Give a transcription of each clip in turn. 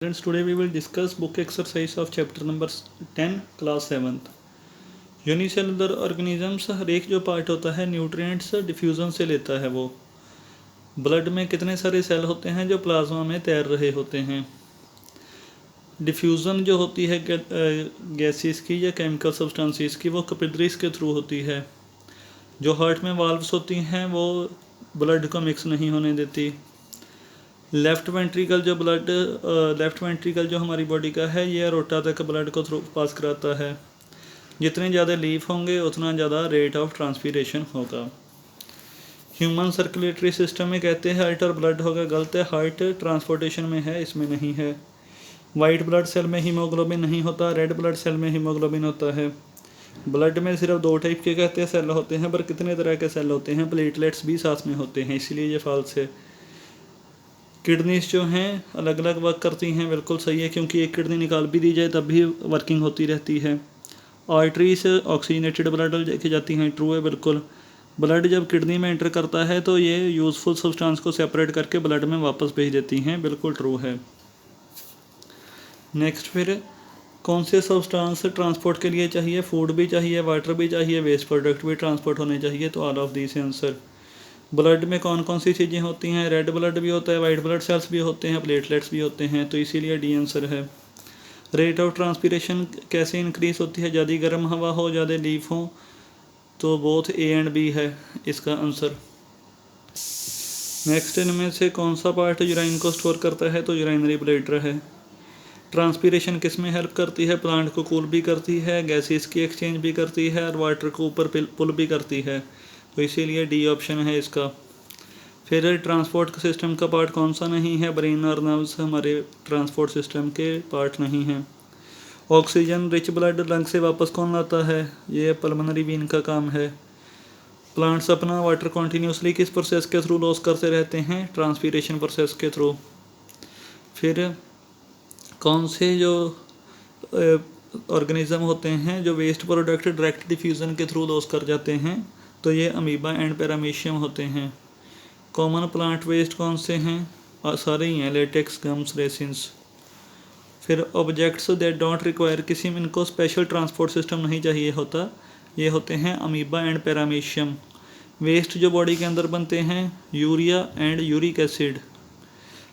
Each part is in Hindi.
Friends, today we will discuss book exercise of chapter number 10 class 7th. Unicellular organisms हर एक जो पार्ट होता है न्यूट्रिएंट्स डिफ्यूज़न से लेता है। वो ब्लड में कितने सारे सेल होते हैं जो प्लाज्मा में तैर रहे होते हैं। डिफ्यूज़न जो होती है गैसेस की या केमिकल सब्सटेंसेस की वो कैपिलरीज के थ्रू होती है। जो हार्ट में वाल्व्स होती हैं वो ब्लड को मिक्स नहीं होने देती। लेफ़्ट वेंट्रिकल जो हमारी बॉडी का है ये अरोटा तक ब्लड को थ्रू पास कराता है। जितने ज़्यादा लीफ होंगे उतना ज़्यादा रेट ऑफ ट्रांसपीरेशन होगा। ह्यूमन सर्कुलेटरी सिस्टम में कहते हैं हार्ट और ब्लड होगा, गलत है। हार्ट ट्रांसपोर्टेशन में है, इसमें नहीं है। वाइट ब्लड सेल में हीमोग्लोबिन नहीं होता, रेड ब्लड सेल में हीमोग्लोबिन होता है। ब्लड में सिर्फ 2 टाइप के कहते हैं सेल होते हैं, पर कितने तरह के सेल होते हैं, प्लेटलेट्स भी साथ में होते हैं, इसलिए ये फॉल्स है। किडनीज जो हैं अलग अलग वर्क करती हैं, बिल्कुल सही है, क्योंकि एक किडनी निकाल भी दी जाए तब भी वर्किंग होती रहती है। आर्टरीज ऑक्सीजनेटेड ब्लड लेके जाती हैं, ट्रू है बिल्कुल। ब्लड जब किडनी में एंटर करता है तो ये यूज़फुल सब्सटेंस को सेपरेट करके ब्लड में वापस भेज देती हैं, बिल्कुल ट्रू है। नेक्स्ट, फिर कौन से सब्सटेंस ट्रांसपोर्ट के लिए चाहिए? फूड भी चाहिए, वाटर भी चाहिए, वेस्ट प्रोडक्ट भी ट्रांसपोर्ट होने चाहिए, तो all of this answer. Blood में कौन कौन सी चीज़ें होती हैं? रेड ब्लड भी होता है, वाइट ब्लड सेल्स भी होते हैं, प्लेटलेट्स भी होते हैं, तो इसीलिए डी आंसर है। रेट ऑफ ट्रांसपीरेशन कैसे इंक्रीज होती है? ज़्यादा गर्म हवा हो, ज़्यादा लीफ हो, तो बोथ ए एंड बी है इसका आंसर। नेक्स्ट, इनमें से कौन सा पार्ट यूराइन को स्टोर करता है? तो यूराइनरी ब्लैडर है। ट्रांसपीरेशन किस में हेल्प करती है? प्लांट को कूल भी करती है, गैसेस की एक्सचेंज भी करती है, और वाटर को ऊपर पुल भी करती है, तो इसीलिए डी ऑप्शन है इसका। फिर ट्रांसपोर्ट सिस्टम का पार्ट कौन सा नहीं है? ब्रेन और नर्व्स हमारे ट्रांसपोर्ट सिस्टम के पार्ट नहीं हैं। ऑक्सीजन रिच ब्लड लंग से वापस कौन लाता है? ये पल्मोनरी वीन का काम है। प्लांट्स अपना वाटर कॉन्टीन्यूसली किस प्रोसेस के थ्रू लॉस करते रहते हैं? ट्रांसपीरेशन प्रोसेस के थ्रू। फिर कौन से जो ऑर्गेनिज्म होते हैं जो वेस्ट प्रोडक्ट डायरेक्ट डिफ्यूज़न के थ्रू लॉस कर जाते हैं? तो ये अमीबा एंड पैरामीशियम होते हैं। कॉमन प्लांट वेस्ट कौन से हैं? सारे ही हैं, लेटेक्स, गम्स, रेसिन्स। फिर ऑब्जेक्ट्स दैट डोंट रिक्वायर, किसी में इनको स्पेशल ट्रांसपोर्ट सिस्टम नहीं चाहिए होता, ये होते हैं अमीबा एंड पैरामीशियम। वेस्ट जो बॉडी के अंदर बनते हैं, यूरिया एंड यूरिक एसिड।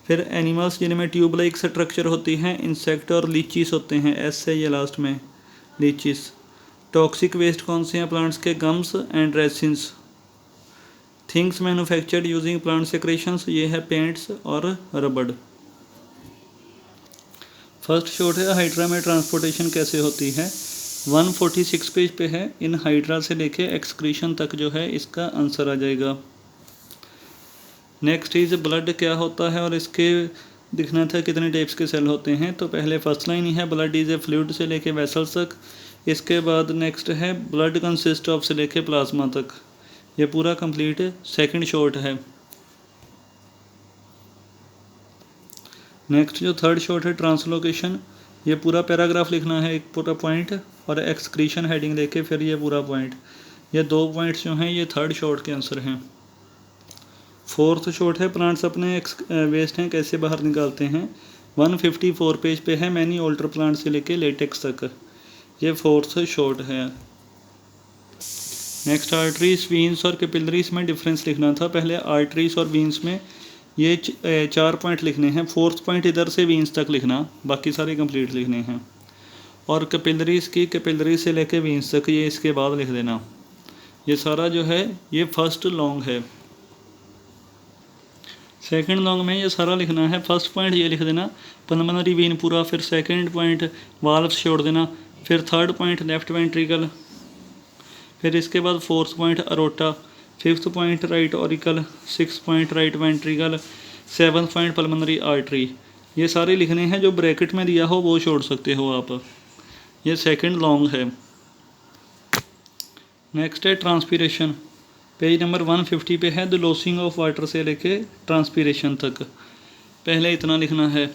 फिर एनिमल्स जिनमें ट्यूब लाइक स्ट्रक्चर होती हैं, इंसेक्ट और लीचीस होते हैं, एस से ये लास्ट में, लीचीस। टॉक्सिक वेस्ट कौन से हैं? प्लांट्स के gums and resins. Things manufactured using plant secretions, ये है पेंट्स और रबड़। फर्स्ट शॉर्ट है हाइड्रा में ट्रांसपोर्टेशन कैसे होती है, 146 पेज पे है। इन हाइड्रा से लेके एक्सक्रीशन तक जो है इसका आंसर आ जाएगा। नेक्स्ट इज ब्लड क्या होता है और इसके दिखना था कितने टाइप्स के सेल होते हैं। तो पहले फर्स्ट लाइन ही है, ब्लड इज ए फ्लूइड से लेके वेसल्स तक। इसके बाद नेक्स्ट है ब्लड कंसिस्ट ऑफ से लेके प्लाज्मा तक, ये पूरा कंप्लीट सेकंड शॉर्ट है। नेक्स्ट जो थर्ड शॉर्ट है ट्रांसलोकेशन, ये पूरा पैराग्राफ लिखना है, एक पूरा पॉइंट, और एक्सक्रीशन हेडिंग लेके फिर ये पूरा पॉइंट। ये 2 पॉइंट्स जो हैं ये थर्ड शॉर्ट के आंसर हैं। फोर्थ शॉर्ट है प्लांट्स अपने वेस्ट हैं कैसे बाहर निकालते हैं, 154 पेज पे है। मैनी ऑल्टर प्लांट से लेके लेटेक्स तक, ये फोर्थ शॉर्ट है। नेक्स्ट, आर्टरीज, वीन्स और कैपिलरीज में डिफरेंस लिखना था। पहले आर्टरीज और वीन्स में ये 4 पॉइंट लिखने हैं। फोर्थ पॉइंट इधर से वीन्स तक लिखना, बाकी सारे कंप्लीट लिखने हैं। और कैपिलरीज की कैपिलरी से लेके वीन्स तक ये इसके बाद लिख देना। ये सारा जो है ये फर्स्ट लॉन्ग है। सेकंड लॉन्ग में ये सारा लिखना है। फर्स्ट पॉइंट ये लिख देना पल्मोनरी वीन पूरा, फिर सेकंड पॉइंट वाल्व्स छोड़ देना, फिर थर्ड पॉइंट लेफ्ट वेंट्रिकल, फिर इसके बाद fourth point aorta, fifth point right auricle, six point right ventricle, seventh point pulmonary artery. ये सारे लिखने हैं, जो ब्रैकेट में दिया हो वो छोड़ सकते हो आप। ये सेकंड लॉन्ग है। नेक्स्ट है ट्रांसपीरेशन, पेज नंबर 150 पे है। द लॉसिंग ऑफ वाटर से लेके ट्रांसपीरेशन तक पहले इतना लिखना है।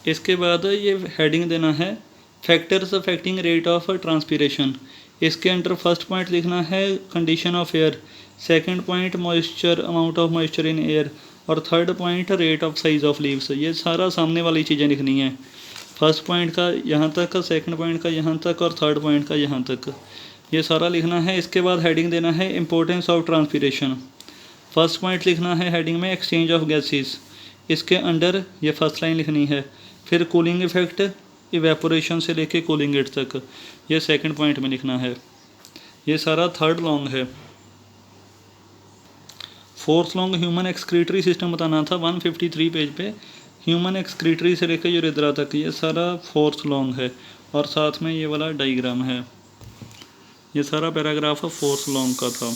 इसके बाद ये हेडिंग देना है factors affecting rate of transpiration. इसके अंडर फर्स्ट पॉइंट लिखना है condition of air, second point moisture, amount of moisture in air, और third point rate of size of leaves. ये सारा सामने वाली चीज़ें लिखनी है। फर्स्ट पॉइंट का यहाँ तक, सेकंड पॉइंट का यहाँ तक और थर्ड पॉइंट का यहाँ तक, ये सारा लिखना है। इसके बाद हेडिंग देना है importance of transpiration. First point लिखना है हेडिंग में एक्सचेंज ऑफ गैसेस, इसके अंडर ये फर्स्ट लाइन लिखनी है। फिर कूलिंग इफेक्ट इवेपोरेशन से लेके कूलिंग रेट तक, ये सेकंड पॉइंट में लिखना है। ये सारा थर्ड लॉन्ग है। Fourth long human excretory system बताना था 153 पेज पे। ह्यूमन एक्सक्रीटरी से लेकर यूरेथ्रा तक, ये सारा फोर्थ लॉन्ग है। और साथ में ये वाला डायग्राम है। ये सारा पैराग्राफ फोर्थ लॉन्ग का था।